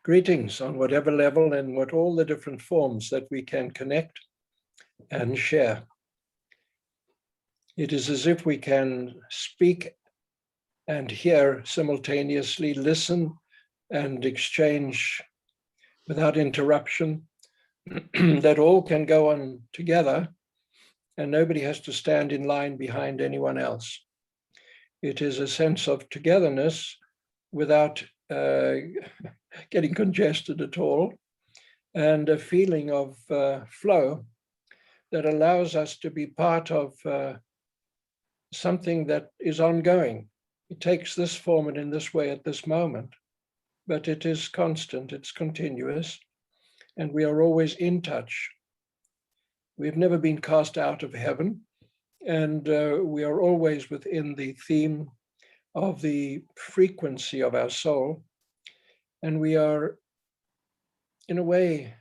Greetings on whatever level and what all the different forms that we can connect and share. It is as if we can speak and hear simultaneously, listen and exchange without interruption, that all can go on together and nobody has to stand in line behind anyone else. It is a sense of togetherness without getting congested at all, and a feeling of flow that allows us to be part of something that is ongoing. It takes this form and in this way at this moment, but it is constant, it's continuous, and we are always in touch. We've never been cast out of heaven, and we are always within the theme of the frequency of our soul. And we are, in a way,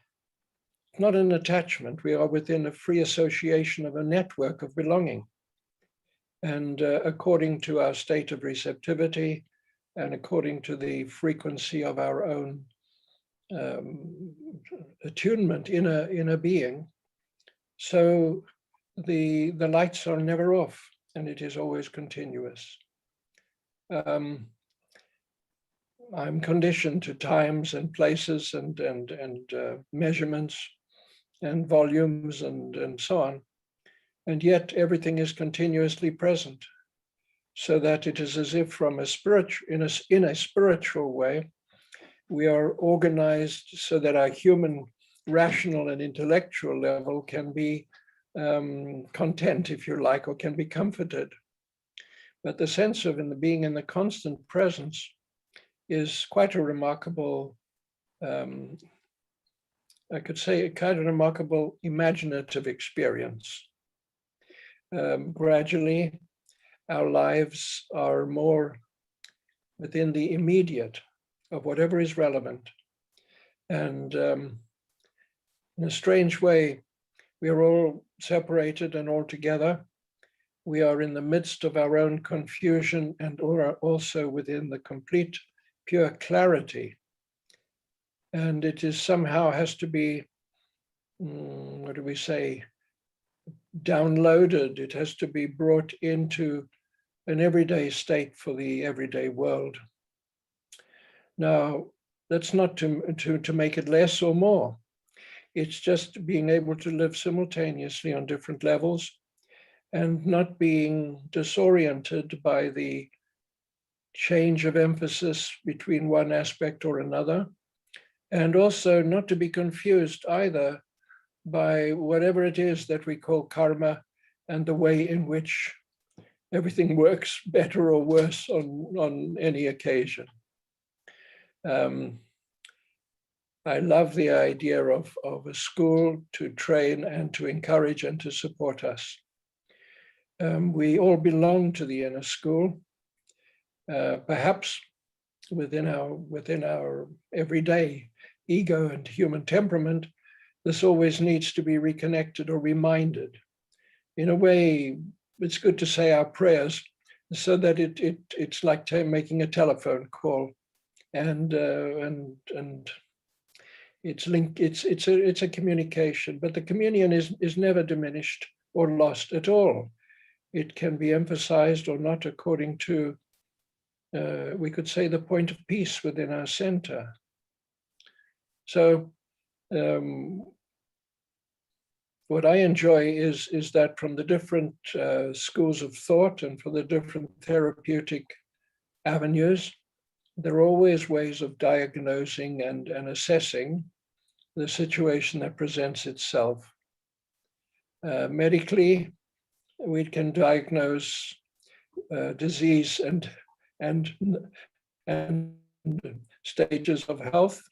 not an attachment, we are within a free association of a network of belonging. And according to our state of receptivity and according to the frequency of our own attunement in a being, so the lights are never off and it is always continuous. I'm conditioned to times and places and measurements and volumes and so on. And yet everything is continuously present, so that it is as if from in a spiritual way, we are organized so that our human, rational and intellectual level can be content, if you like, or can be comforted. But the sense of being in the constant presence is quite a remarkable, I could say, kind of remarkable imaginative experience. Gradually, our lives are more within the immediate of whatever is relevant. And in a strange way, we are all separated and all together. We are in the midst of our own confusion and also within the complete pure clarity. And it is somehow has to be, what do we say, downloaded. It has to be brought into an everyday state for the everyday world. Now, that's not to make it less or more. It's just being able to live simultaneously on different levels and not being disoriented by the change of emphasis between one aspect or another, and also not to be confused either by whatever it is that we call karma and the way in which everything works better or worse on any occasion. I love the idea of a school to train and to encourage and to support us. We all belong to the inner school. Perhaps within our everyday ego and human temperament, this always needs to be reconnected or reminded. In a way, it's good to say our prayers so that it's like making a telephone call, and it's linked. It's a communication, but the communion is never diminished or lost at all. It can be emphasized or not according to, we could say, the point of peace within our center. So what I enjoy is that from the different schools of thought and for the different therapeutic avenues, there are always ways of diagnosing and assessing the situation that presents itself. Medically, we can diagnose disease and stages of health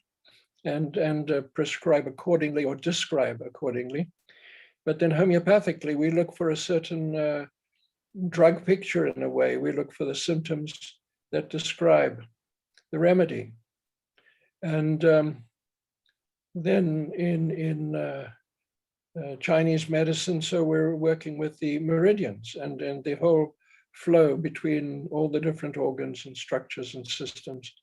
and prescribe accordingly or describe accordingly. But then homeopathically, we look for a certain drug picture in a way. We look for the symptoms that describe the remedy. And then in Chinese medicine, so we're working with the meridians and the whole flow between all the different organs and structures and systems.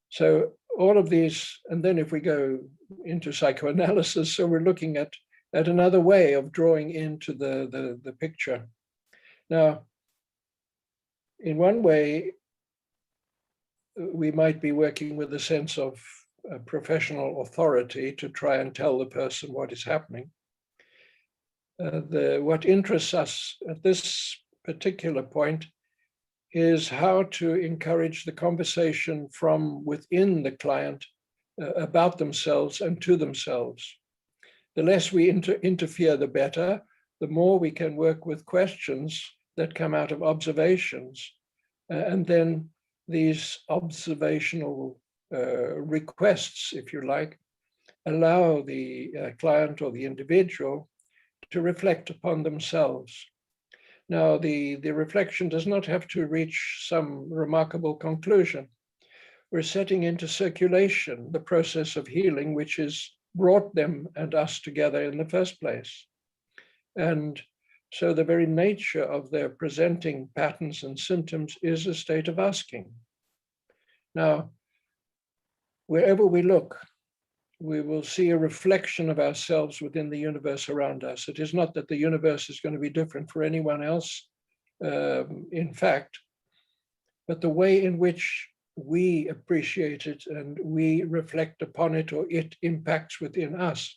So all of these, and then if we go into psychoanalysis, so we're looking at another way of drawing into the picture. Now, in one way, we might be working with a sense of professional authority to try and tell the person what is happening. What interests us at this particular point is how to encourage the conversation from within the client about themselves and to themselves. The less we interfere, the better. The more we can work with questions that come out of observations. And then these observational requests, if you like, allow the client or the individual to reflect upon themselves. Now, the reflection does not have to reach some remarkable conclusion. We're setting into circulation the process of healing, which has brought them and us together in the first place. And so the very nature of their presenting patterns and symptoms is a state of asking. Now, wherever we look, we will see a reflection of ourselves within the universe around us. It is not that the universe is going to be different for anyone else, in fact, but the way in which we appreciate it and we reflect upon it, or it impacts within us.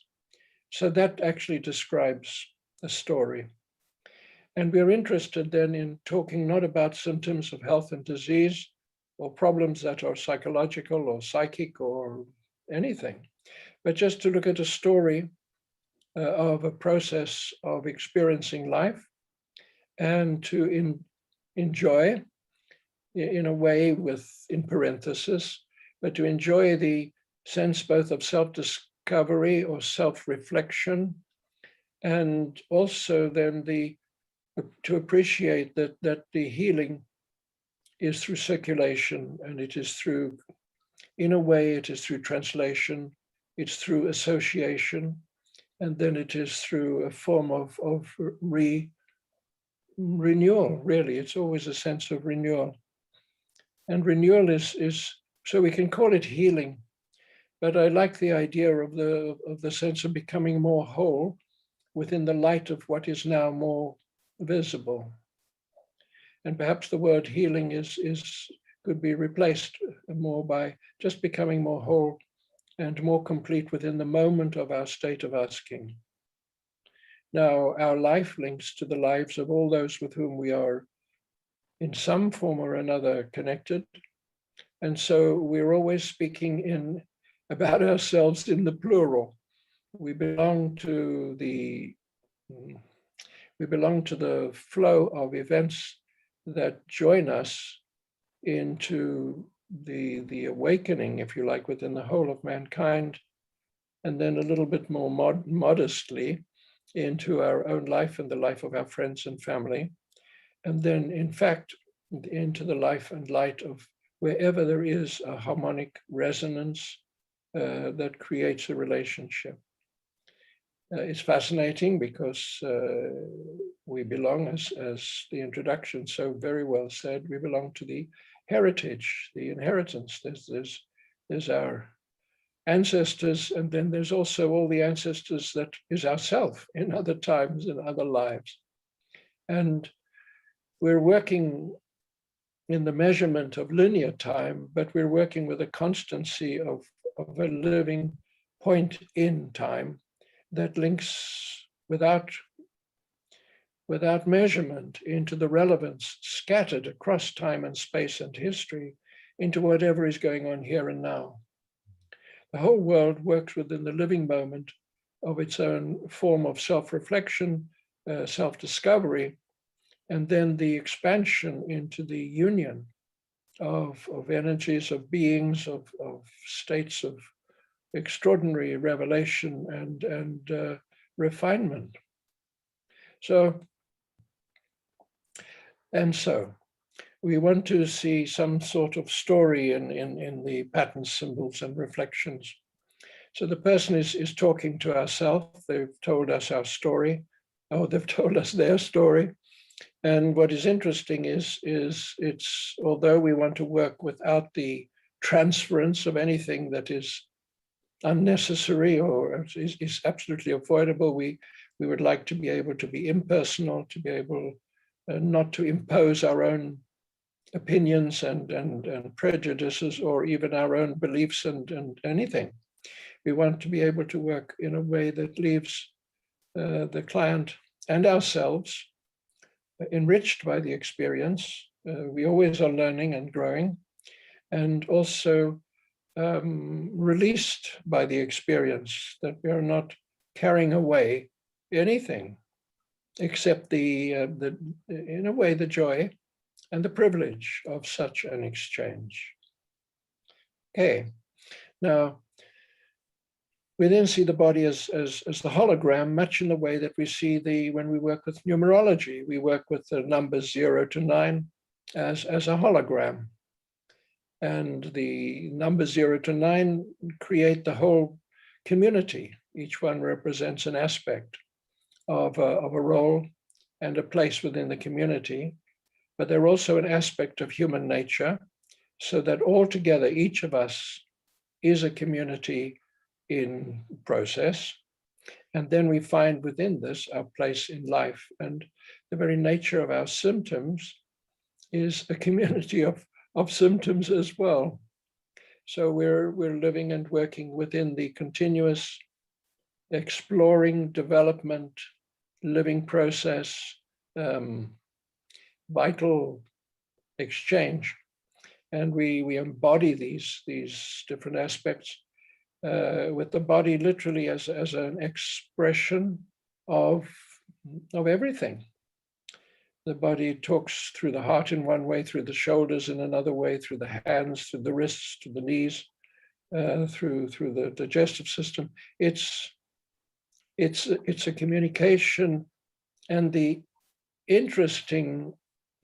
So that actually describes a story. And we're interested then in talking not about symptoms of health and disease or problems that are psychological or psychic or anything, but just to look at a story of a process of experiencing life and to enjoy, in a way, in parenthesis, but to enjoy the sense both of self-discovery or self-reflection, and also then to appreciate that the healing is through circulation, and it is through, in a way, it is through translation, it's through association, and then it is through a form of renewal, really. It's always a sense of renewal. And renewal is so we can call it healing, but I like the idea of the sense of becoming more whole within the light of what is now more visible. And perhaps the word healing could be replaced more by just becoming more whole and more complete within the moment of our state of asking. Now, our life links to the lives of all those with whom we are in some form or another connected. And so we're always speaking about ourselves in the plural. We belong to the flow of events that join us into the awakening, if you like, within the whole of mankind, and then a little bit more modestly into our own life and the life of our friends and family, and then, in fact, into the life and light of wherever there is a harmonic resonance that creates a relationship. It's fascinating because we belong, as the introduction so very well said, we belong to the heritage, the inheritance. There's our ancestors, and then there's also all the ancestors that is ourself in other times, in other lives. And we're working in the measurement of linear time, but we're working with a constancy of a living point in time that links without measurement into the relevance scattered across time and space and history into whatever is going on here and now. The whole world works within the living moment of its own form of self-reflection, self-discovery, and then the expansion into the union of energies, of beings, of states of extraordinary revelation and refinement. So we want to see some sort of story in the patterns, symbols, and reflections. So the person is talking to ourselves. They've told us our story, or they've told us their story. And what is interesting is it's, although we want to work without the transference of anything that is unnecessary or is absolutely avoidable. We would like to be able to be impersonal, to be able not to impose our own opinions and prejudices, or even our own beliefs and anything. We want to be able to work in a way that leaves the client and ourselves enriched by the experience. We always are learning and growing, and also released by the experience, that we are not carrying away anything except in a way, the joy and the privilege of such an exchange. Okay, now we then see the body as the hologram, much in the way that we see when we work with numerology. We work with the numbers 0 to 9 as a hologram. And the numbers 0 to 9 create the whole community. Each one represents an aspect of a role and a place within the community, but they're also an aspect of human nature, so that altogether each of us is a community in process. And then we find within this our place in life, and the very nature of our symptoms is a community of symptoms as well. So we're living and working within the continuous exploring, development, living process, vital exchange, and we embody these different aspects with the body literally as an expression of everything. The body talks through the heart in one way, through the shoulders in another way, through the hands, through the wrists, to the knees, through the digestive system. It's a communication, and the interesting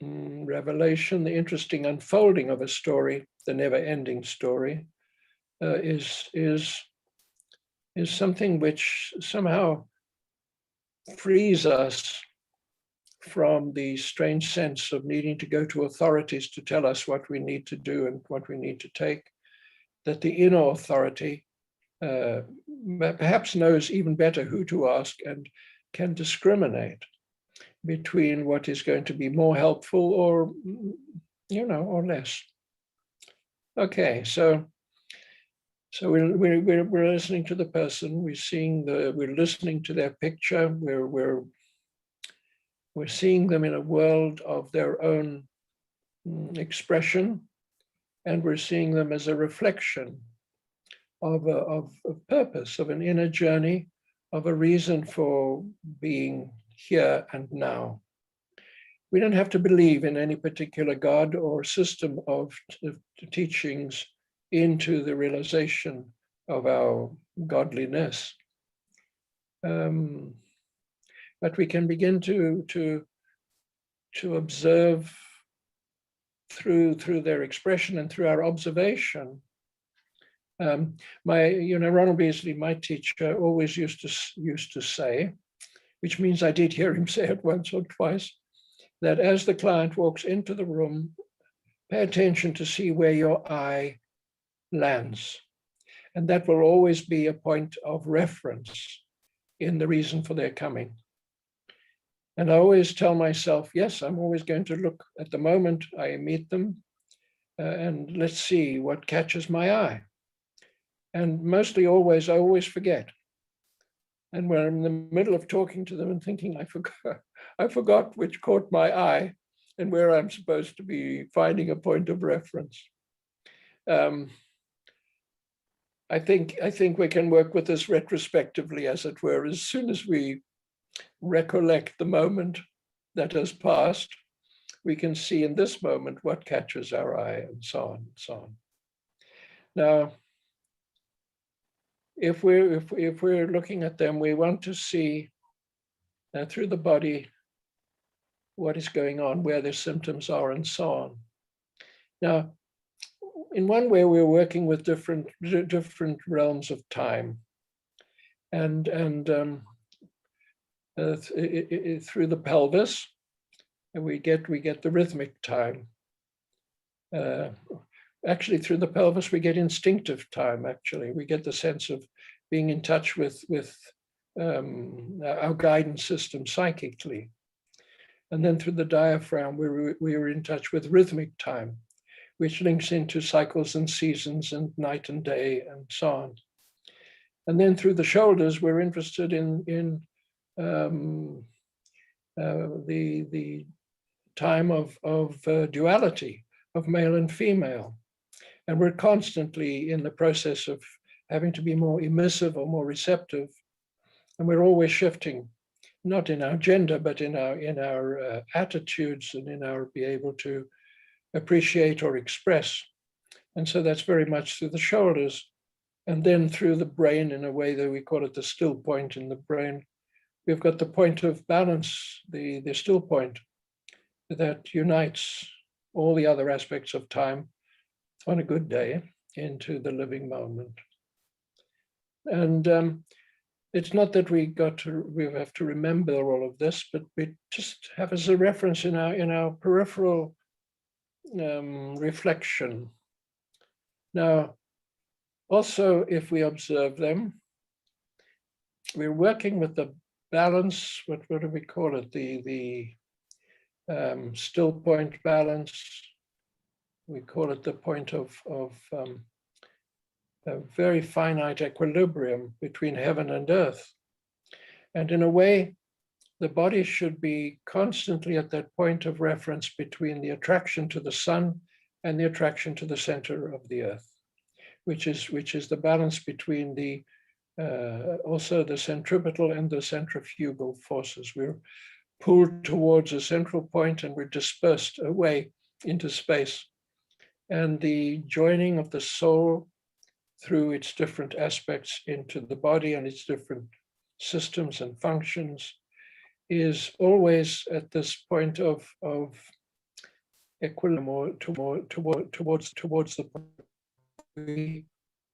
revelation, the interesting unfolding of a story, the never-ending story, is something which somehow frees us from the strange sense of needing to go to authorities to tell us what we need to do and what we need to take. That the inner authority perhaps knows even better who to ask and can discriminate between what is going to be more helpful or, or less. Okay, so we're listening to the person, we're listening to their picture, we're seeing them in a world of their own expression, and we're seeing them as a reflection of purpose, of an inner journey, of a reason for being here and now. We don't have to believe in any particular God or system of teachings into the realization of our godliness. But we can begin to observe through their expression and through our observation. Ronald Beasley, my teacher, always used to say, which means I did hear him say it once or twice, that as the client walks into the room, pay attention to see where your eye lands. And that will always be a point of reference in the reason for their coming. And I always tell myself, yes, I'm always going to look at the moment I meet them, and let's see what catches my eye. And mostly always, I always forget. And when I'm in the middle of talking to them and thinking, I forgot which caught my eye and where I'm supposed to be finding a point of reference. I think we can work with this retrospectively, as it were. As soon as we recollect the moment that has passed, we can see in this moment what catches our eye, and so on and so on. Now, if we're looking at them, we want to see through the body what is going on, where their symptoms are, and so on. Now, in one way, we're working with different realms of time, and through the pelvis, and we get the rhythmic time. actually through the pelvis, we get instinctive time, actually. We get the sense of being in touch with our guidance system psychically. And then through the diaphragm, we were in touch with rhythmic time, which links into cycles and seasons and night and day and so on. And then through the shoulders, we're interested in the time of duality, of male and female. And we're constantly in the process of having to be more emissive or more receptive. And we're always shifting, not in our gender, but in our attitudes and in our be able to appreciate or express. And so that's very much through the shoulders. And then through the brain, in a way that we call it the still point in the brain, we've got the point of balance, the still point that unites all the other aspects of time on a good day into the living moment. And it's not that we have to remember all of this, but we just have as a reference in our peripheral reflection. Now, also, if we observe them, we're working with the balance, what do we call it? The still point balance. We call it the point of a very finite equilibrium between heaven and earth. And in a way, the body should be constantly at that point of reference between the attraction to the sun and the attraction to the center of the earth, which is the balance between the also the centripetal and the centrifugal forces. We're pulled towards a central point and we're dispersed away into space. And the joining of the soul through its different aspects into the body and its different systems and functions is always at this point of equilibrium towards the point,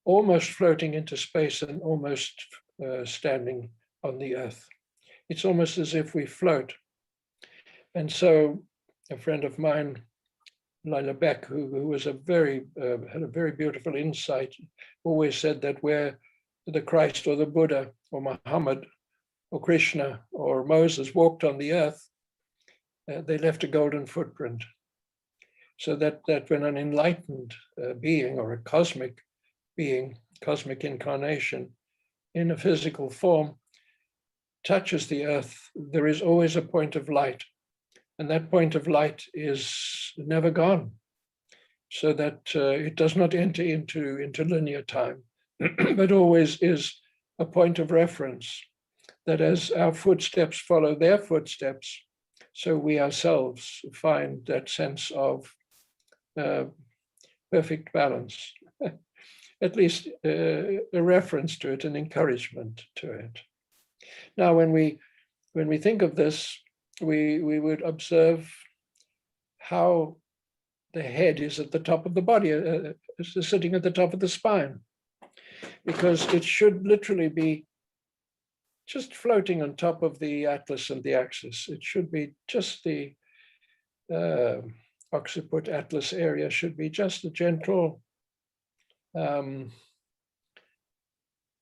almost floating into space and almost standing on the earth. It's almost as if we float. And so a friend of mine, Lila Beck, who was had a very beautiful insight, always said that where the Christ or the Buddha or Muhammad or Krishna or Moses walked on the earth, they left a golden footprint. So that when an enlightened being or a cosmic being, cosmic incarnation in a physical form touches the earth, there is always a point of light. And that point of light is never gone, so that it does not enter into linear time, but always is a point of reference, that as our footsteps follow their footsteps, so we ourselves find that sense of perfect balance, at least a reference to it, an encouragement to it. Now, when we think of this, we would observe how the head is at the top of the body, is sitting at the top of the spine, because it should literally be just floating on top of the atlas and the axis. It should be just the occiput atlas area should be just a gentle,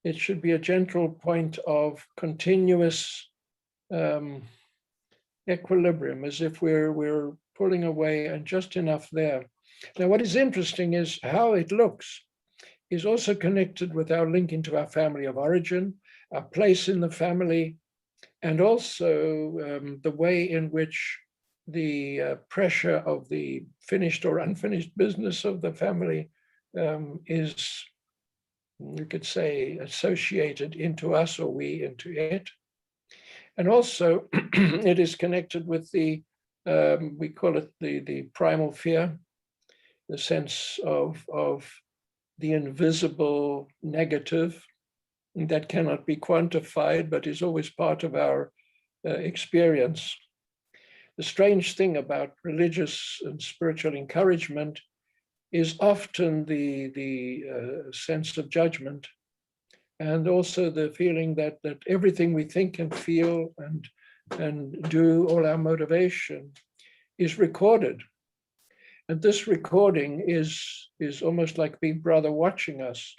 it should be a gentle point of continuous equilibrium, as if we're pulling away and just enough there. Now, what is interesting is how it looks is also connected with our link into our family of origin, our place in the family, and also the way in which the pressure of the finished or unfinished business of the family is, you could say, associated into us or we into it. And also, it is connected with the, we call it the primal fear, the sense of the invisible negative that cannot be quantified, but is always part of our experience. The strange thing about religious and spiritual encouragement is often the sense of judgment, and also the feeling that everything we think and feel and do, all our motivation, is recorded. And this recording is almost like Big Brother watching us.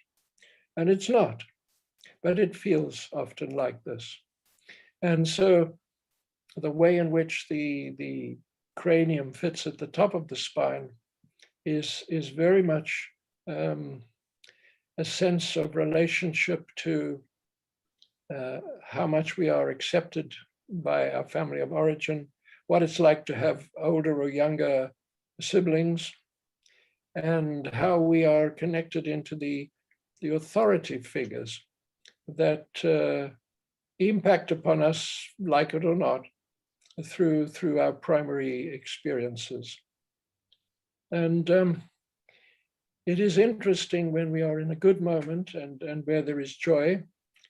And it's not, but it feels often like this. And so the way in which the cranium fits at the top of the spine is very much a sense of relationship to how much we are accepted by our family of origin, what it's like to have older or younger siblings, and how we are connected into the authority figures that impact upon us, like it or not, through our primary experiences. And it is interesting when we are in a good moment and where there is joy,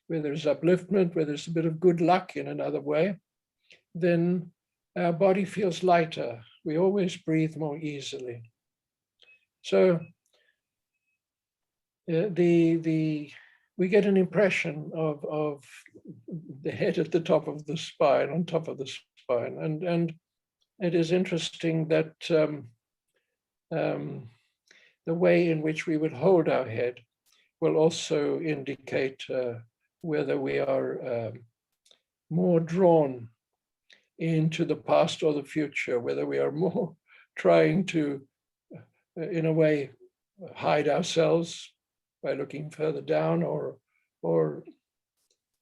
where there's upliftment, where there's a bit of good luck in another way, then our body feels lighter. We always breathe more easily. So we get an impression of the head at the top of the spine, on top of the spine, and it is interesting that the way in which we would hold our head will also indicate whether we are more drawn into the past or the future, whether we are more trying to, in a way, hide ourselves by looking further down, or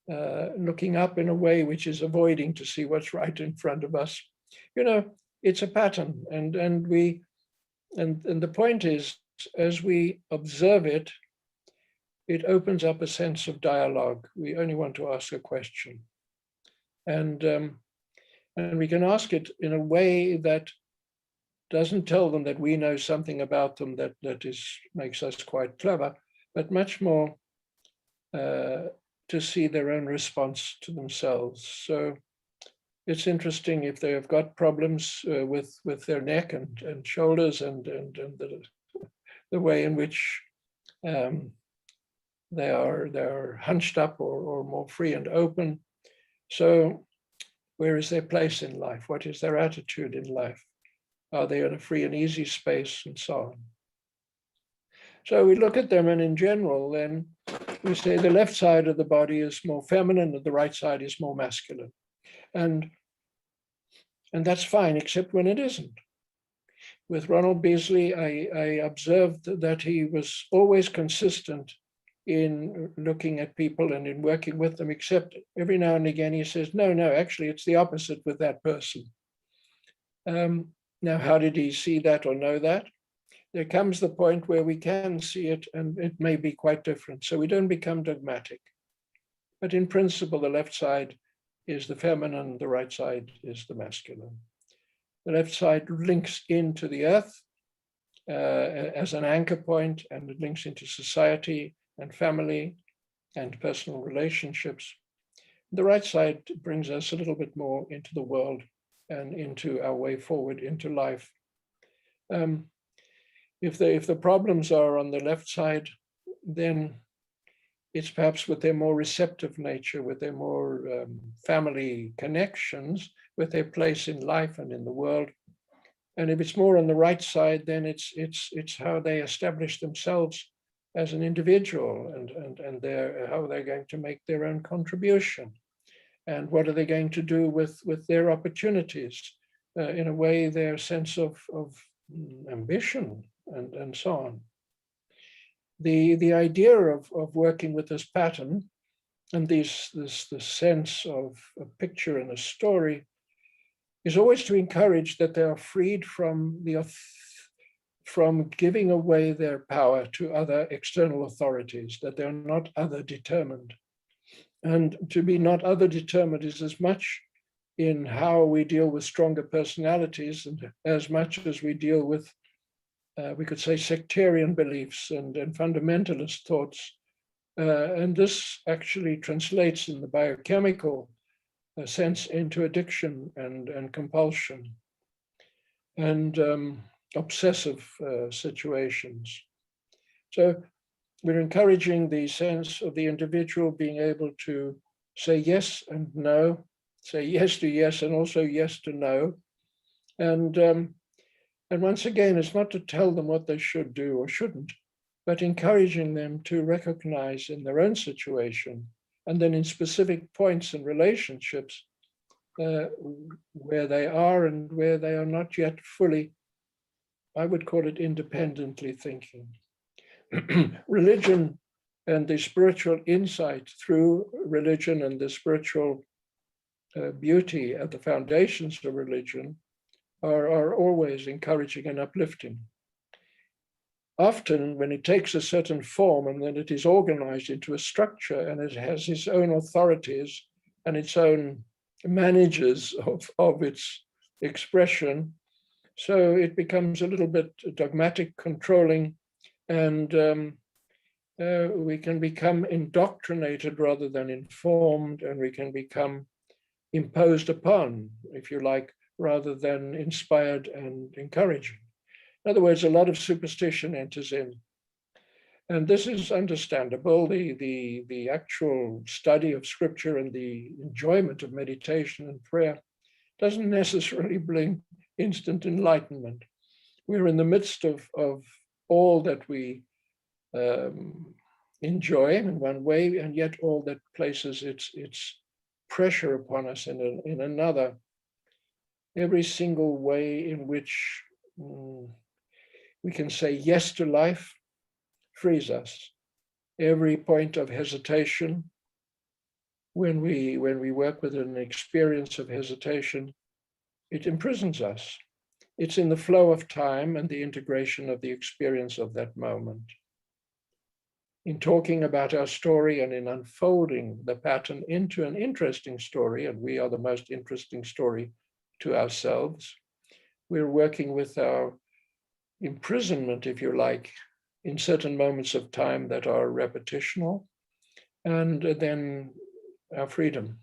looking up in a way which is avoiding to see what's right in front of us. You know, it's a pattern, and the point is, as we observe it, it opens up a sense of dialogue. We only want to ask a question, and we can ask it in a way that doesn't tell them that we know something about them that makes us quite clever, but much more to see their own response to themselves. So it's interesting if they have got problems with their neck and shoulders and the way in which they're hunched up or more free and open. So where is their place in life? What is their attitude in life? Are they in a free and easy space, and so on? So we look at them, and in general, then we say the left side of the body is more feminine and the right side is more masculine. And that's fine, except when it isn't. With Ronald Beasley, I observed that he was always consistent in looking at people and in working with them, except every now and again he says, no, actually it's the opposite with that person. Now, how did he see that or know that? There comes the point where we can see it, and it may be quite different. So we don't become dogmatic. But in principle, the left side is the feminine, the right side is the masculine. The left side links into the earth as an anchor point, and it links into society and family and personal relationships. The right side brings us a little bit more into the world and into our way forward into life. If the problems are on the left side, then it's perhaps with their more receptive nature, with their more family connections, with their place in life and in the world. And if it's more on the right side, then it's how they establish themselves as an individual, and how they're going to make their own contribution. And what are they going to do with their opportunities? In a way, their sense of ambition and so on. The idea of working with this pattern and this sense of a picture and a story is always to encourage that they are freed from giving away their power to other external authorities, that they're not other determined. And to be not other determined is as much in how we deal with stronger personalities, and as much as we deal with, we could say, sectarian beliefs and fundamentalist thoughts. And this actually translates in the biochemical sense into addiction and compulsion and obsessive situations. So we're encouraging the sense of the individual being able to say yes and no, say yes to yes and also yes to no. And And once again, it's not to tell them what they should do or shouldn't, but encouraging them to recognize in their own situation, and then in specific points and relationships, where they are and where they are not yet fully, I would call it, independently thinking. Religion and the spiritual insight through religion and the spiritual beauty at the foundations of religion are always encouraging and uplifting. Often, when it takes a certain form and then it is organized into a structure and it has its own authorities and its own managers of its expression, so it becomes a little bit dogmatic, controlling, and we can become indoctrinated rather than informed, and we can become imposed upon, if you like, rather than inspired and encouraging. In other words, a lot of superstition enters in. And this is understandable. The actual study of scripture and the enjoyment of meditation and prayer doesn't necessarily bring instant enlightenment. We're in the midst of all that we enjoy in one way, and yet all that places its pressure upon us in another. Every single way in which we can say yes to life frees us. Every point of hesitation, when we work with an experience of hesitation, it imprisons us. It's in the flow of time and the integration of the experience of that moment. In talking about our story and in unfolding the pattern into an interesting story, and we are the most interesting story to ourselves, we're working with our imprisonment, if you like, in certain moments of time that are repetitional, and then our freedom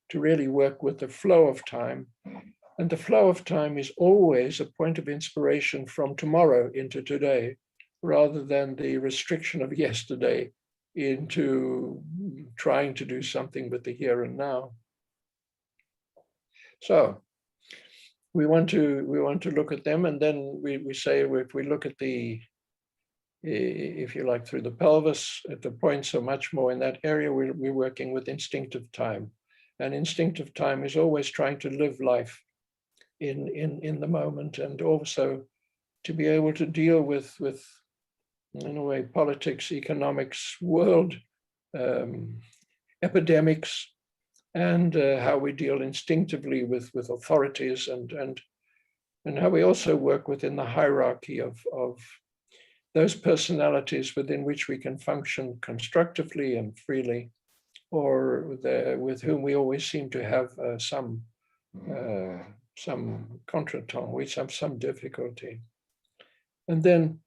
to really work with the flow of time. And the flow of time is always a point of inspiration from tomorrow into today, rather than the restriction of yesterday into trying to do something with the here and now. So we want to look at them, and then we say, if we look at the, if you like, through the pelvis, at the points are much more in that area, we're working with instinctive time. And instinctive time is always trying to live life in the moment, and also to be able to deal with in a way, politics, economics, world epidemics, and how we deal instinctively with authorities, and how we also work within the hierarchy of those personalities within which we can function constructively and freely, or with whom we always seem to have some contretemps, we have some difficulty. And then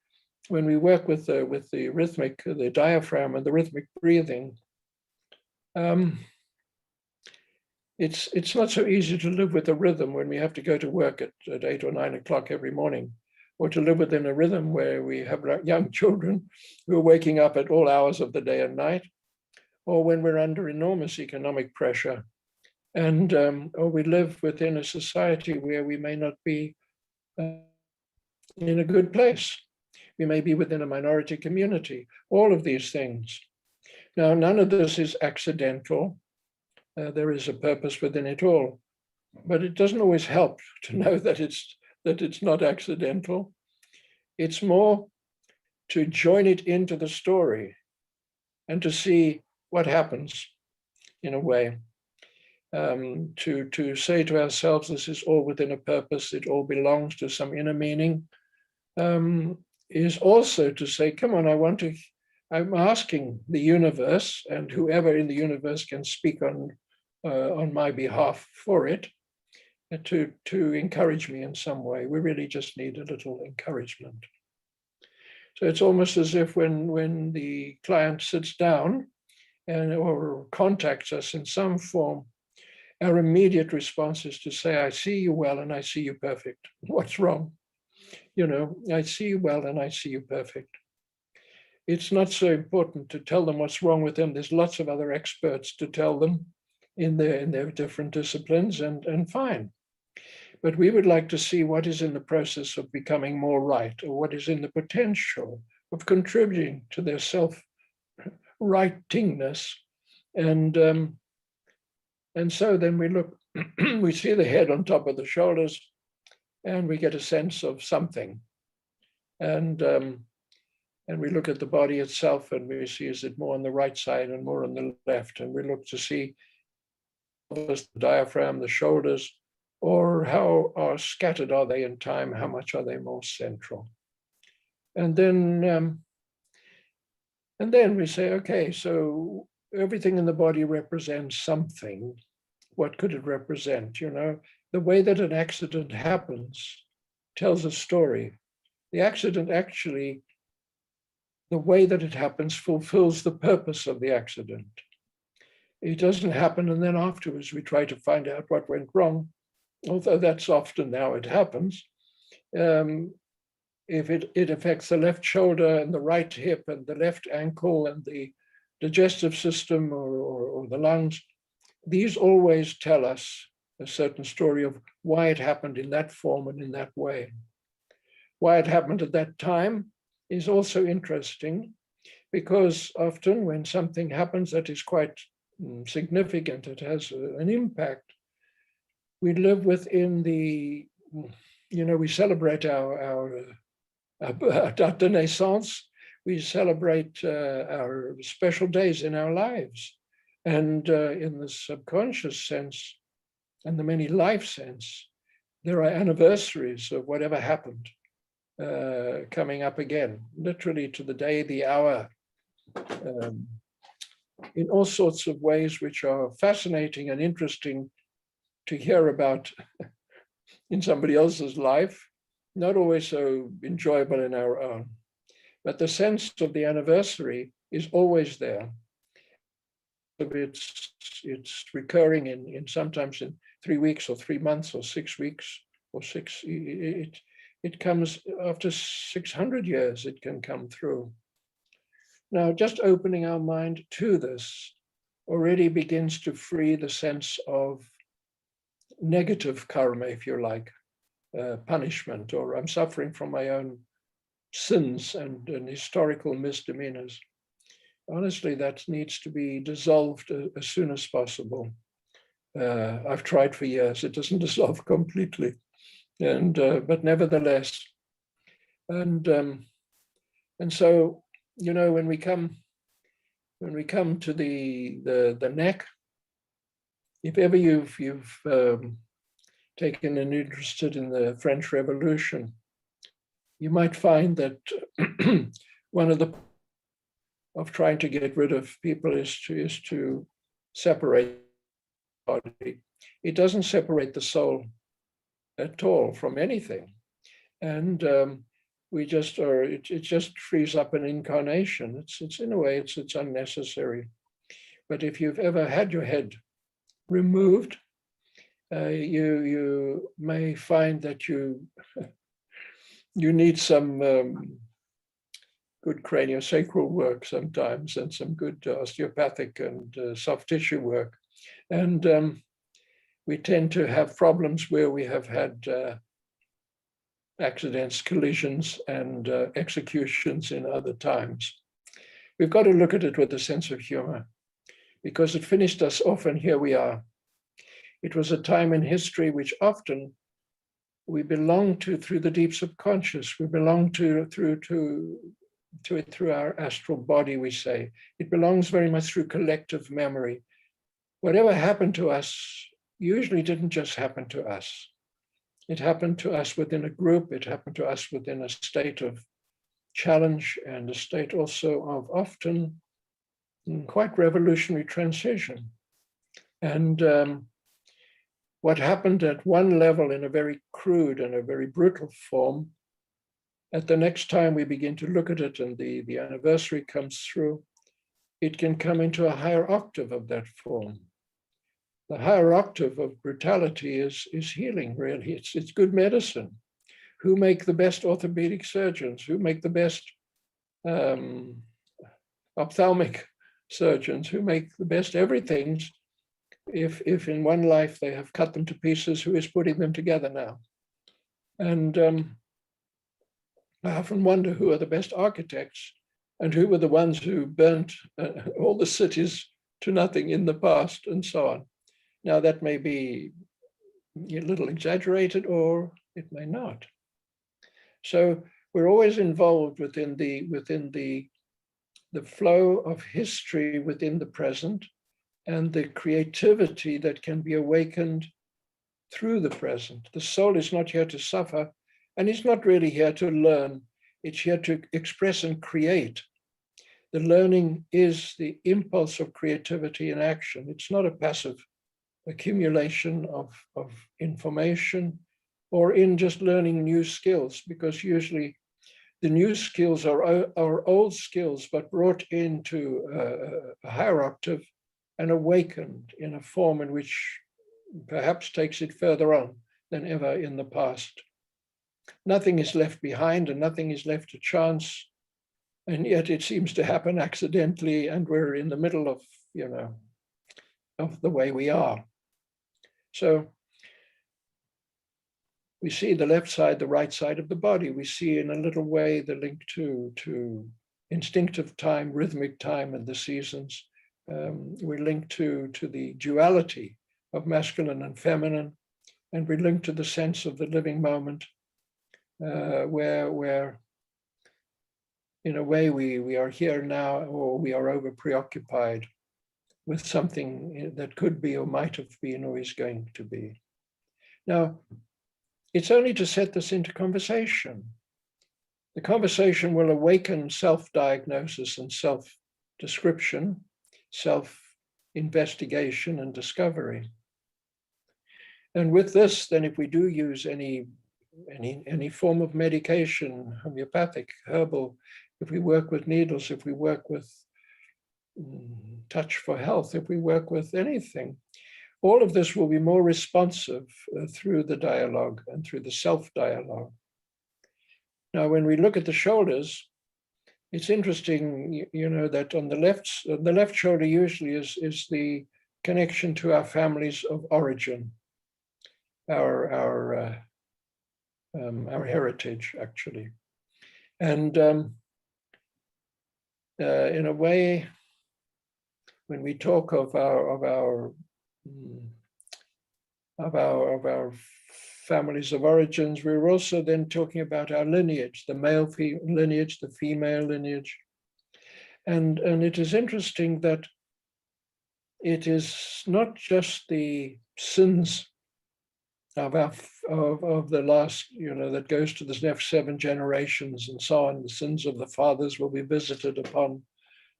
when we work with the rhythmic, the diaphragm and the rhythmic breathing, it's not so easy to live with a rhythm when we have to go to work at 8 or 9 o'clock every morning, or to live within a rhythm where we have young children who are waking up at all hours of the day and night, or when we're under enormous economic pressure, and or we live within a society where we may not be in a good place. We may be within a minority community, all of these things. Now, none of this is accidental. There is a purpose within it all, but it doesn't always help to know that it's not accidental. It's more to join it into the story and to see what happens in a way. To say to ourselves, this is all within a purpose, it all belongs to some inner meaning, is also to say, come on, I'm asking the universe, and whoever in the universe can speak on my behalf for it, to encourage me in some way. We really just need a little encouragement. So it's almost as if when the client sits down or contacts us in some form, our immediate response is to say, I see you well and I see you perfect. What's wrong? I see you well and I see you perfect. It's not so important to tell them what's wrong with them. There's lots of other experts to tell them in their different disciplines, and fine. But we would like to see what is in the process of becoming more right, or what is in the potential of contributing to their self-rightingness. And so then we look, we see the head on top of the shoulders, and we get a sense of something. And we look at the body itself, and we see, is it more on the right side and more on the left? And we look to see the diaphragm, the shoulders, or how scattered are they in time? How much are they more central? And then we say, okay, so everything in the body represents something. What could it represent? You know, the way that an accident happens tells a story. The accident actually, the way that it happens fulfills the purpose of the accident. It doesn't happen and then afterwards we try to find out what went wrong, although that's often how it happens. If it affects the left shoulder and the right hip and the left ankle and the digestive system or the lungs, these always tell us a certain story of why it happened in that form and in that way. Why it happened at that time is also interesting, because often when something happens that is quite significant, it has an impact. We live within the, you know, we celebrate our date de naissance, we celebrate our special days in our lives. And in the subconscious sense and the many life sense, there are anniversaries of whatever happened coming up again, literally to the day, the hour, in all sorts of ways which are fascinating and interesting to hear about in somebody else's life, not always so enjoyable in our own. But the sense of the anniversary is always there. It's recurring in sometimes in 3 weeks or 3 months or 6 weeks or six. It comes after 600 years, it can come through. Now, just opening our mind to this already begins to free the sense of negative karma, if you like, punishment, or I'm suffering from my own sins and historical misdemeanors. Honestly, that needs to be dissolved as soon as possible. I've tried for years, it doesn't dissolve completely. And but nevertheless, and so, you know, when we come to the neck, if ever you've taken an interest in the French Revolution, you might find that one of the of trying to get rid of people is to separate the body. It doesn't separate the soul at all from anything, and we just are. It just frees up an incarnation. It's in a way it's unnecessary. But if you've ever had your head removed, you may find that you need some good craniosacral work sometimes, and some good osteopathic and soft tissue work. And we tend to have problems where we have had accidents, collisions, and executions in other times. We've got to look at it with a sense of humor, because it finished us off and here we are. It was a time in history which often we belong to through the deep subconscious. We belong to it through our astral body, we say. It belongs very much through collective memory. Whatever happened to us usually didn't just happen to us. It happened to us within a group. It happened to us within a state of challenge and a state also of often quite revolutionary transition. And what happened at one level in a very crude and a very brutal form, at the next time we begin to look at it and the anniversary comes through, it can come into a higher octave of that form. The higher octave of brutality is healing, really. It's good medicine. Who make the best orthopedic surgeons? Who make the best ophthalmic surgeons? Who make the best everything? If in one life they have cut them to pieces, who is putting them together now? And I often wonder who are the best architects and who were the ones who burnt all the cities to nothing in the past and so on. Now that may be a little exaggerated or it may not. So we're always involved within the flow of history within the present and the creativity that can be awakened through the present. The soul is not here to suffer, and it's not really here to learn. It's here to express and create. The learning is the impulse of creativity and action. It's not a passive accumulation of information or in just learning new skills, because usually the new skills are old skills, but brought into a higher octave and awakened in a form in which perhaps takes it further on than ever in the past. Nothing is left behind and nothing is left to chance. And yet it seems to happen accidentally, and we're in the middle of, of the way we are. So we see the left side, the right side of the body. We see in a little way the link to instinctive time, rhythmic time, and the seasons. We link to the duality of masculine and feminine, and we link to the sense of the living moment, where in a way we are here now, or we are over preoccupied with something that could be or might have been or is going to be. Now, it's only to set this into conversation. The conversation will awaken self-diagnosis and self-description, self-investigation and discovery. And with this, then, if we do use any form of medication, homeopathic, herbal, if we work with needles, if we work with touch for health, if we work with anything, all of this will be more responsive through the dialogue and through the self-dialogue. Now, when we look at the shoulders, it's interesting, that on the left shoulder usually is the connection to our families of origin, our heritage, actually. And in a way, when we talk of our families of origins, we're also then talking about our lineage, the male lineage, the female lineage. And it is interesting that it is not just the sins of the last, that goes to the next 7 generations and so on. The sins of the fathers will be visited upon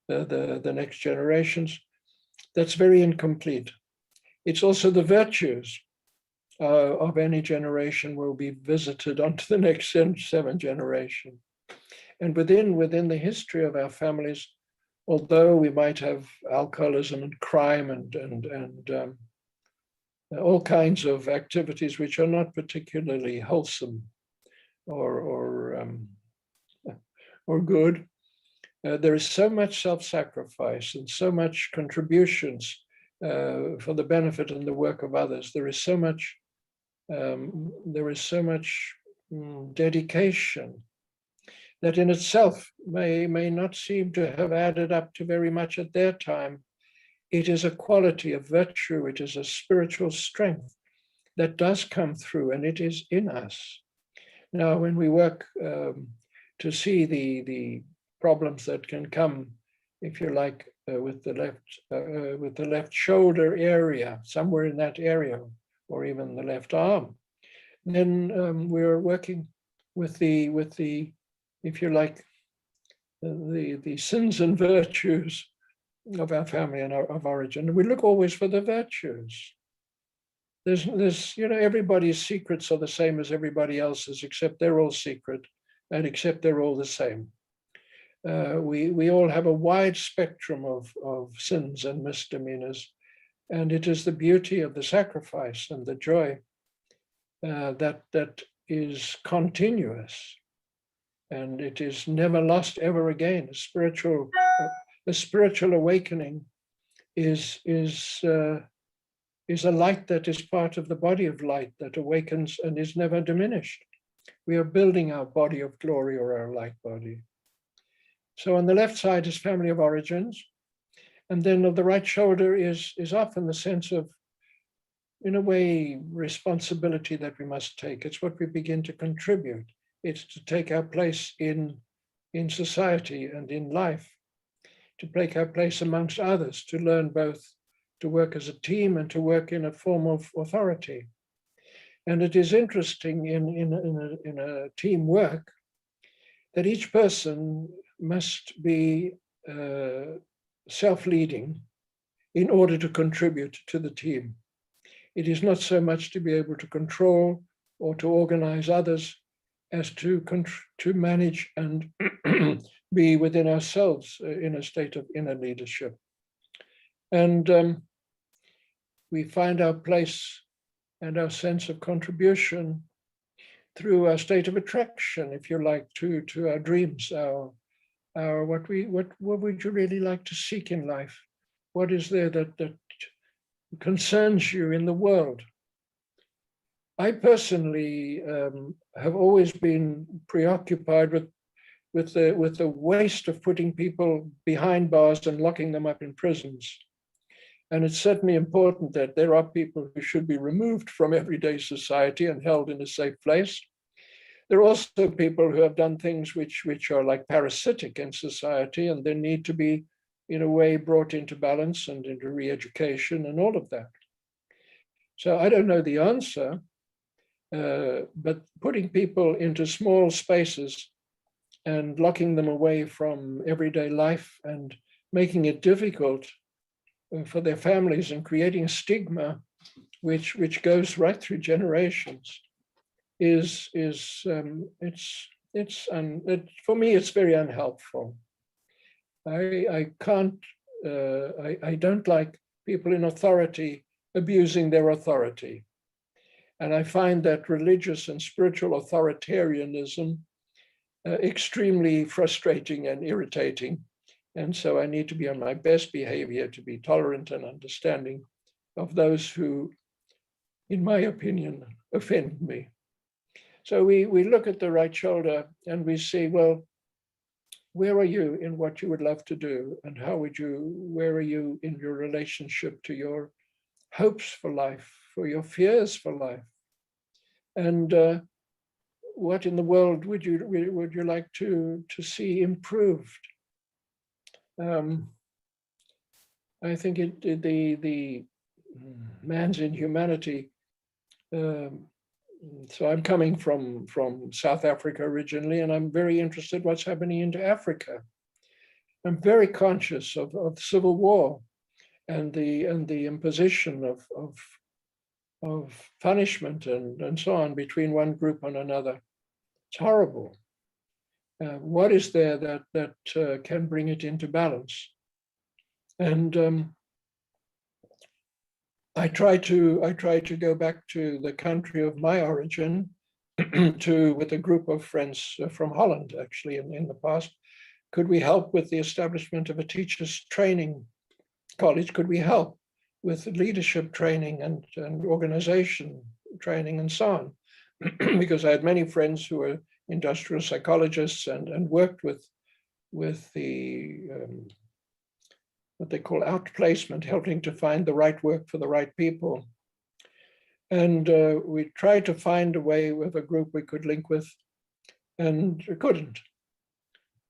the next generations. That's very incomplete. It's also the virtues of any generation will be visited onto the next 7 generations. And within the history of our families, although we might have alcoholism and crime and all kinds of activities which are not particularly wholesome or good, there is so much self-sacrifice and so much contributions for the benefit and the work of others. There is so much dedication that in itself may not seem to have added up to very much at their time. It is a quality of virtue, it is a spiritual strength that does come through, and it is in us. Now, when we work to see the problems that can come, if you like, with the left shoulder area, somewhere in that area, or even the left arm, then we're working with the, if you like, the sins and virtues of our family and of origin. And we look always for the virtues. There's everybody's secrets are the same as everybody else's, except they're all secret, and except they're all the same. We all have a wide spectrum of sins and misdemeanors, and it is the beauty of the sacrifice and the joy that is continuous, and it is never lost ever again. A spiritual awakening is is a light that is part of the body of light that awakens and is never diminished. We are building our body of glory, or our light body. So on the left side is family of origins. And then on the right shoulder is often the sense of, in a way, responsibility that we must take. It's what we begin to contribute. It's to take our place in society and in life, to take our place amongst others, to learn both to work as a team and to work in a form of authority. And it is interesting in a teamwork that each person must be self-leading in order to contribute to the team. It is not so much to be able to control or to organize others as to manage and be within ourselves in a state of inner leadership. And we find our place and our sense of contribution through our state of attraction, if you like, to our dreams, our what would you really like to seek in life? What is there that concerns you in the world? I personally have always been preoccupied with the waste of putting people behind bars and locking them up in prisons. And it's certainly important that there are people who should be removed from everyday society and held in a safe place. There are also people who have done things which are like parasitic in society, and they need to be, in a way, brought into balance and into re-education and all of that. So I don't know the answer, but putting people into small spaces and locking them away from everyday life and making it difficult for their families and creating a stigma which goes right through generations for me, it's very unhelpful. I don't like people in authority abusing their authority. And I find that religious and spiritual authoritarianism extremely frustrating and irritating. And so I need to be on my best behavior to be tolerant and understanding of those who, in my opinion, offend me. So we look at the right shoulder and we see, well, where are you in what you would love to do? And where are you in your relationship to your hopes for life, for your fears for life? And what in the world would you like to see improved? I think the man's inhumanity. So I'm coming from South Africa originally, and I'm very interested what's happening into Africa. I'm very conscious of civil war and the imposition of punishment and so on between one group and another. It's horrible. What is there that can bring it into balance? And I try to go back to the country of my origin, with a group of friends from Holland, actually, in the past. Could we help with the establishment of a teachers training college? Could we help with leadership training and organization training and so on? Because I had many friends who were industrial psychologists and worked with the what they call outplacement, helping to find the right work for the right people. And we tried to find a way with a group we could link with, and couldn't.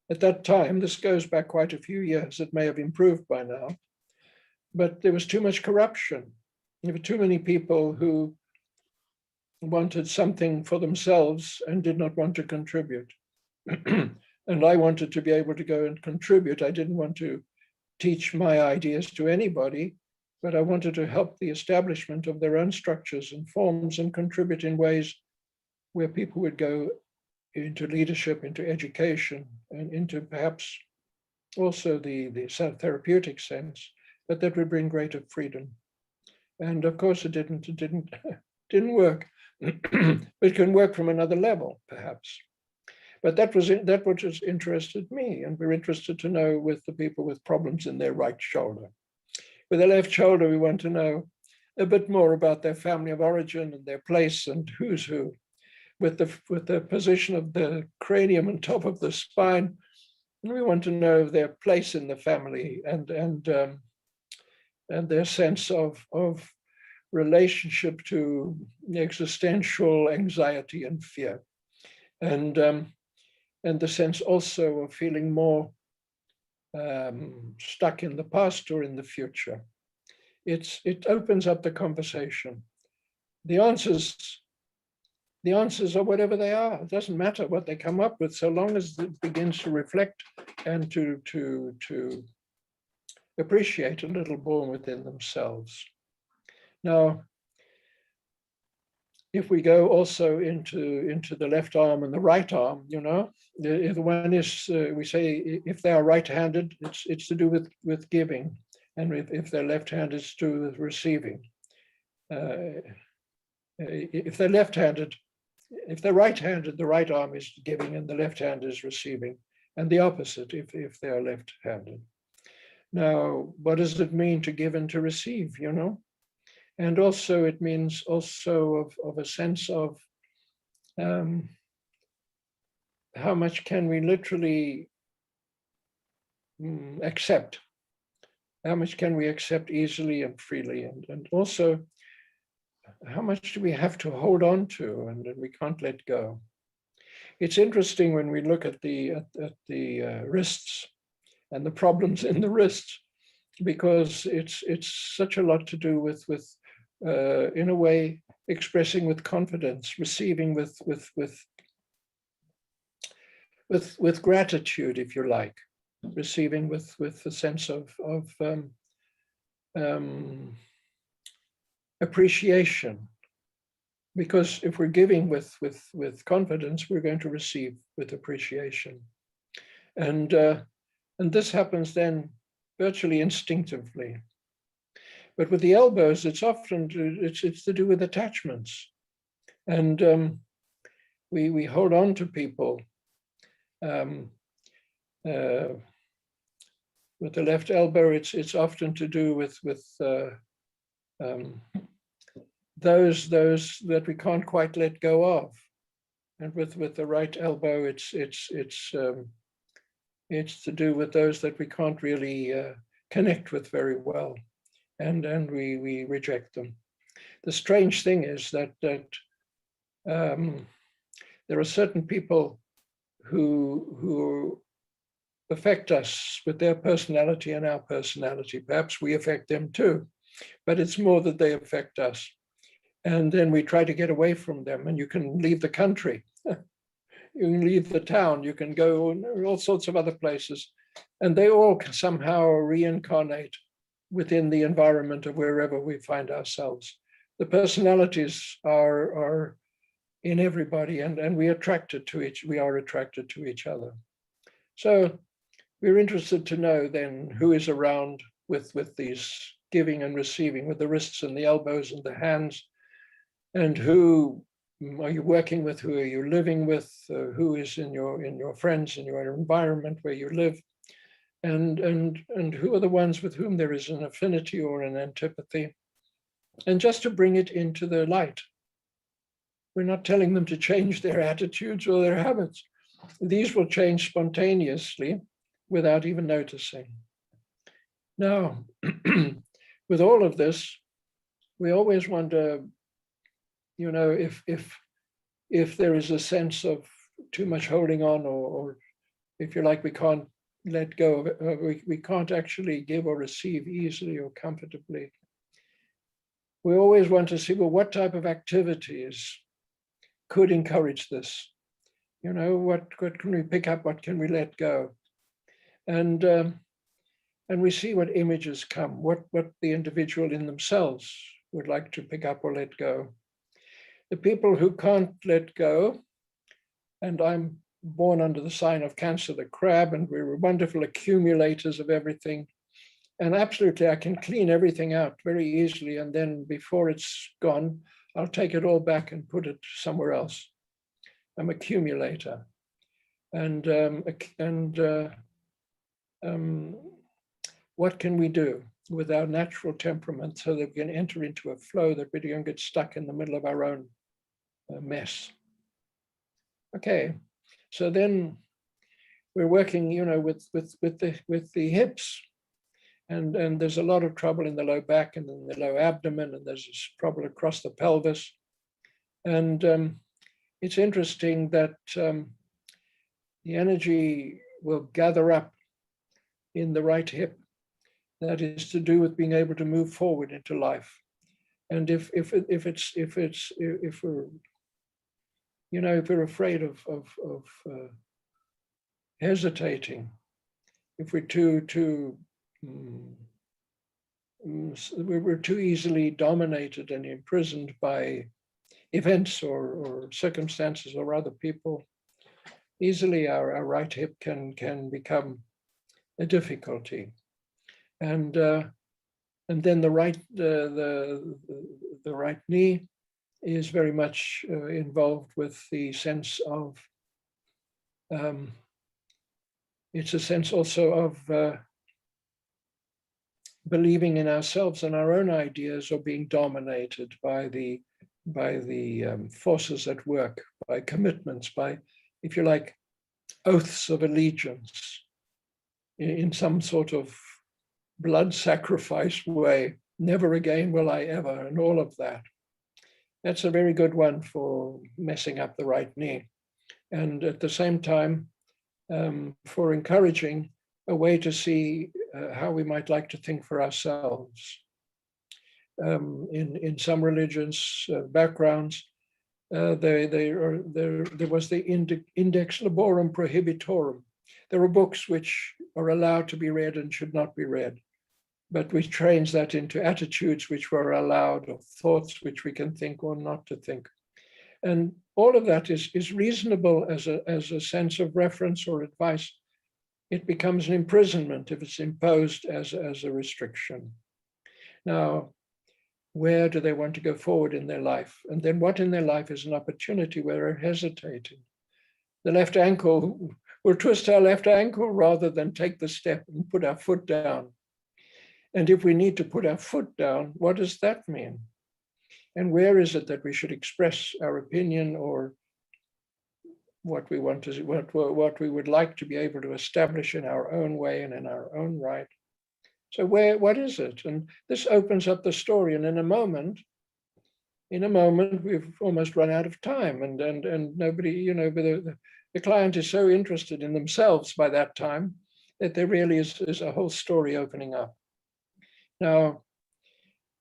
At that time, this goes back quite a few years, it may have improved by now, but there was too much corruption. There were too many people who wanted something for themselves and did not want to contribute. And I wanted to be able to go and contribute. I didn't want to teach my ideas to anybody, but I wanted to help the establishment of their own structures and forms and contribute in ways where people would go into leadership, into education, and into perhaps also the therapeutic sense, but that would bring greater freedom. And of course it didn't work. It can work from another level, perhaps. But that was what just interested me, and we're interested to know with the people with problems in their right shoulder. With the left shoulder, we want to know a bit more about their family of origin and their place and who's who. With the position of the cranium on top of the spine, we want to know their place in the family and their sense of relationship to existential anxiety and fear, and the sense also of feeling more stuck in the past or in the future. It opens up the conversation. The answers are whatever they are. It doesn't matter what they come up with, so long as it begins to reflect and to appreciate a little more within themselves. Now, if we go also into the left arm and the right arm, the one is, we say, if they are right-handed, it's to do with giving, and if they're left-handed, it's to do with receiving. If they're left-handed, if they're right-handed, the right arm is giving and the left hand is receiving, and the opposite if they are left-handed. Now, what does it mean to give and to receive, And also it means also of a sense of how much can we literally accept? How much can we accept easily and freely? And also, how much do we have to hold on to and we can't let go? It's interesting when we look at the wrists and the problems in the wrists, because it's such a lot to do with in a way expressing with confidence, receiving with gratitude, if you like, receiving with a sense of appreciation. Because if we're giving with confidence, we're going to receive with appreciation, and this happens then virtually instinctively. But with the elbows, it's often it's to do with attachments, and we hold on to people. With the left elbow, it's often to do with those that we can't quite let go of, and with the right elbow, it's to do with those that we can't really connect with very well, and we reject them. The strange thing is that there are certain people who affect us with their personality and our personality. Perhaps we affect them too, but it's more that they affect us. And then we try to get away from them, and you can leave the country, you can leave the town, you can go all sorts of other places, and they all somehow reincarnate within the environment of wherever we find ourselves. The personalities are in everybody, and we are attracted to each other. So we're interested to know then who is around with these giving and receiving, with the wrists and the elbows and the hands, and who are you working with, who are you living with, who is in your friends, in your environment where you live, and who are the ones with whom there is an affinity or an antipathy, and just to bring it into the light. We're not telling them to change their attitudes or their habits. These will change spontaneously without even noticing. Now, with all of this, we always wonder, if there is a sense of too much holding on, or if you like, we can't let go, we can't actually give or receive easily or comfortably. We always want to see, well, what type of activities could encourage this? What can we pick up? What can we let go? And we see what images come, what the individual in themselves would like to pick up or let go. The people who can't let go, and I'm born under the sign of Cancer, the crab, and we were wonderful accumulators of everything. And absolutely, I can clean everything out very easily, and then before it's gone, I'll take it all back and put it somewhere else. I'm an accumulator. And what can we do? with our natural temperament so that we can enter into a flow that we don't get stuck in the middle of our own mess. Okay, so then we're working, with the hips, and there's a lot of trouble in the low back and in the low abdomen, and there's this trouble across the pelvis. And it's interesting that the energy will gather up in the right hip. That is to do with being able to move forward into life. And if we're afraid of hesitating, if we're we're too easily dominated and imprisoned by events or circumstances or other people, easily our right hip can become a difficulty. And then the right knee is very much involved with the sense of, it's a sense also of believing in ourselves and our own ideas, or being dominated by the forces at work, by commitments, by, if you like, oaths of allegiance in some sort of blood sacrifice way. Never again will I ever, and all of that. That's a very good one for messing up the right knee. And at the same time, for encouraging a way to see how we might like to think for ourselves. In some religious backgrounds, there was the Index Laborum Prohibitorum. There are books which are allowed to be read and should not be read, but we trains that into attitudes which were allowed, or thoughts which we can think or not to think. And all of that is reasonable as a sense of reference or advice. It becomes an imprisonment if it's imposed as a restriction. Now, where do they want to go forward in their life? And then what in their life is an opportunity where they're hesitating? The left ankle, we'll twist our left ankle rather than take the step and put our foot down. And if we need to put our foot down, what does that mean? And where is it that we should express our opinion, or what we want to, what we would like to be able to establish in our own way and in our own right? So what is it? And this opens up the story. And in a moment, we've almost run out of time, and nobody, the client is so interested in themselves by that time that there really is a whole story opening up. Now,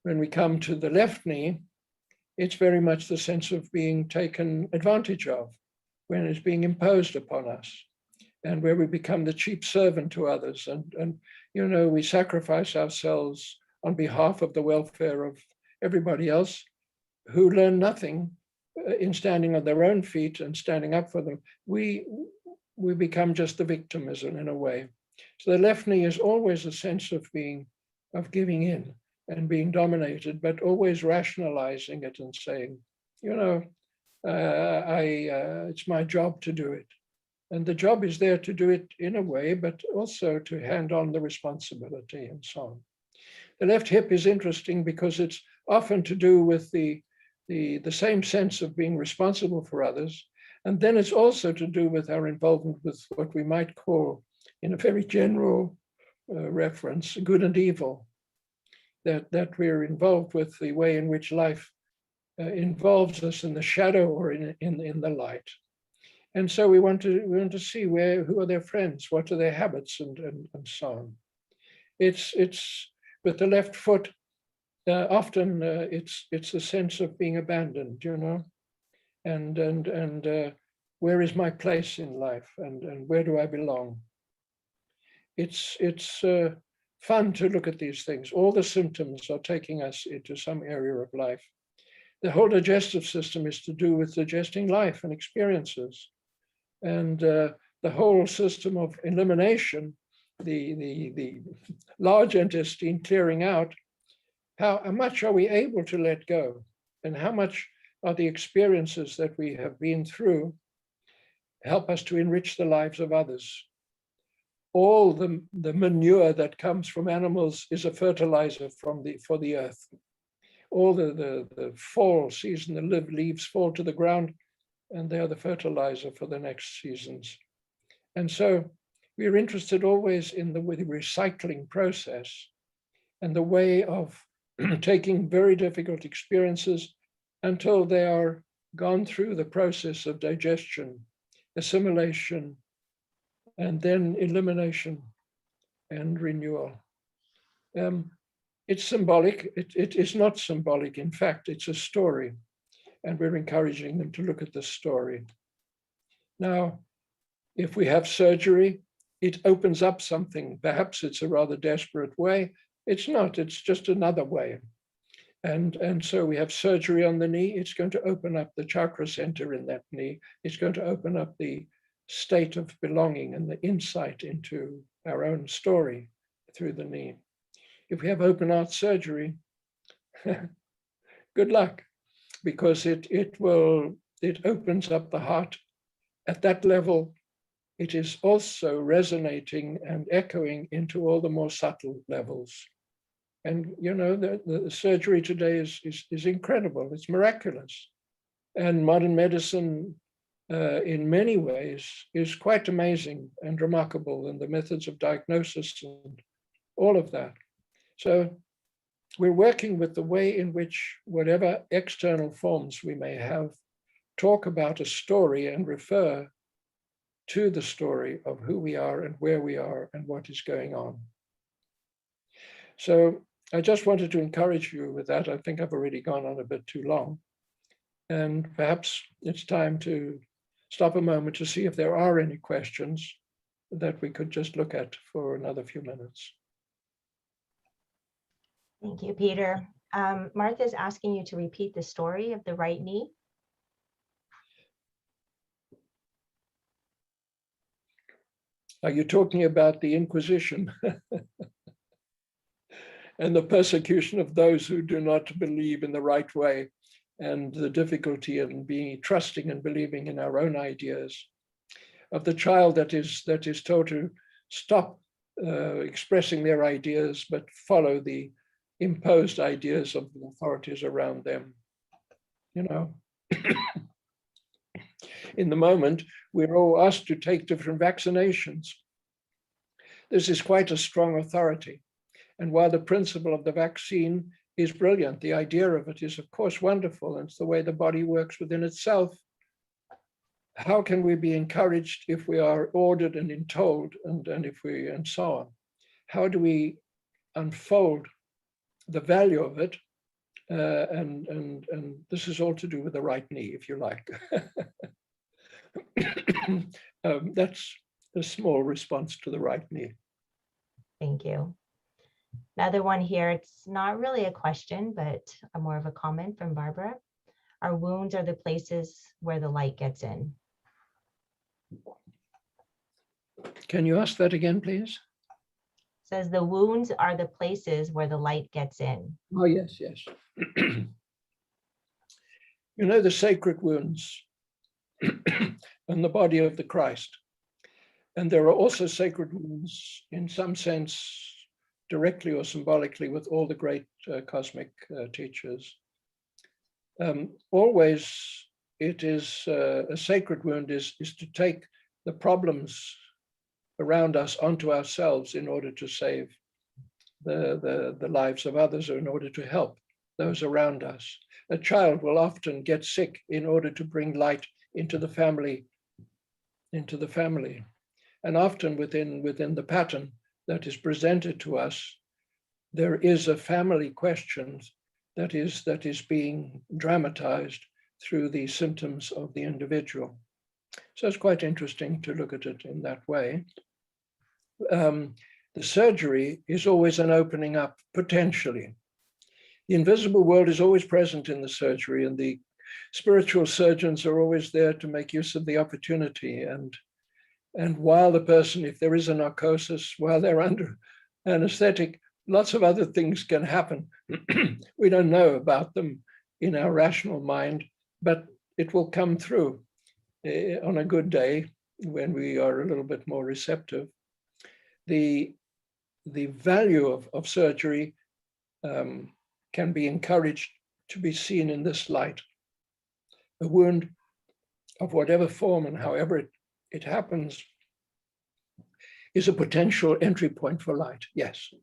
when we come to the left knee, it's very much the sense of being taken advantage of, when it's being imposed upon us, and where we become the cheap servant to others. And we sacrifice ourselves on behalf of the welfare of everybody else, who learn nothing in standing on their own feet and standing up for them. We become just the victim, in a way. So the left knee is always a sense of giving in and being dominated, but always rationalizing it and saying, it's my job to do it. And the job is there to do it in a way, but also to hand on the responsibility and so on. The left hip is interesting because it's often to do with the same sense of being responsible for others. And then it's also to do with our involvement with what we might call, in a very general reference, good and evil. That we're involved with the way in which life involves us in the shadow or in the light. And so we want to see who are their friends, what are their habits, and so on. It's with the left foot, often it's a sense of being abandoned, and where is my place in life, and where do I belong? It's fun to look at these things. All the symptoms are taking us into some area of life. The whole digestive system is to do with digesting life and experiences. And the whole system of elimination, the large intestine clearing out, how much are we able to let go? And how much are the experiences that we have been through help us to enrich the lives of others? all the manure that comes from animals is a fertilizer for the earth. All the fall season, the leaves fall to the ground, and they are the fertilizer for the next seasons. And so we're interested always in the recycling process and the way of taking very difficult experiences until they are gone through the process of digestion, assimilation, and then elimination and renewal. It's symbolic. It is not symbolic. In fact, it's a story. And we're encouraging them to look at the story. Now, if we have surgery, it opens up something. Perhaps it's a rather desperate way. It's not, it's just another way. And so we have surgery on the knee. It's going to open up the chakra center in that knee. It's going to open up the state of belonging and the insight into our own story through the knee. If we have open heart surgery, good luck, because it opens up the heart. At that level, it is also resonating and echoing into all the more subtle levels. And you know, the surgery today is incredible. It's miraculous. And modern medicine, in many ways, is quite amazing and remarkable, and the methods of diagnosis and all of that. So we're working with the way in which whatever external forms we may have talk about a story and refer to the story of who we are and where we are and what is going on. So I just wanted to encourage you with that. I think I've already gone on a bit too long. And perhaps it's time to stop a moment to see if there are any questions that we could just look at for another few minutes. Thank you, Peter. Martha is asking you to repeat the story of the right knee. Are you talking about the Inquisition and the persecution of those who do not believe in the right way, and the difficulty in trusting and believing in our own ideas, of the child that is told to stop expressing their ideas, but follow the imposed ideas of the authorities around them? You know, in the moment, we're all asked to take different vaccinations. This is quite a strong authority. And while the principle of the vaccine is brilliant, the idea of it is, of course, wonderful, and it's the way the body works within itself. How can we be encouraged if we are ordered and untold, and so on? How do we unfold the value of it? And this is all to do with the right knee, if you like. That's a small response to the right knee. Thank you. Another one here, it's not really a question, but more of a comment from Barbara. Our wounds are the places where the light gets in. Can you ask that again, please? Says the wounds are the places where the light gets in. Oh, yes, yes. You know, the sacred wounds and the body of the Christ. And there are also sacred wounds, in some sense, directly or symbolically, with all the great cosmic teachers. Always it is a sacred wound is to take the problems around us onto ourselves in order to save the lives of others, or in order to help those around us. A child will often get sick in order to bring light into the family, And often within the pattern that is presented to us, there is a family question that is being dramatized through the symptoms of the individual. So it's quite interesting to look at it in that way. The surgery is always an opening up, potentially. The invisible world is always present in the surgery, and the spiritual surgeons are always there to make use of the opportunity. And while the person, if there is a narcosis, while they're under anesthetic, lots of other things can happen. We don't know about them in our rational mind, but it will come through on a good day when we are a little bit more receptive. the value of surgery can be encouraged to be seen in this light. A wound of whatever form and however it happens is a potential entry point for light, yes.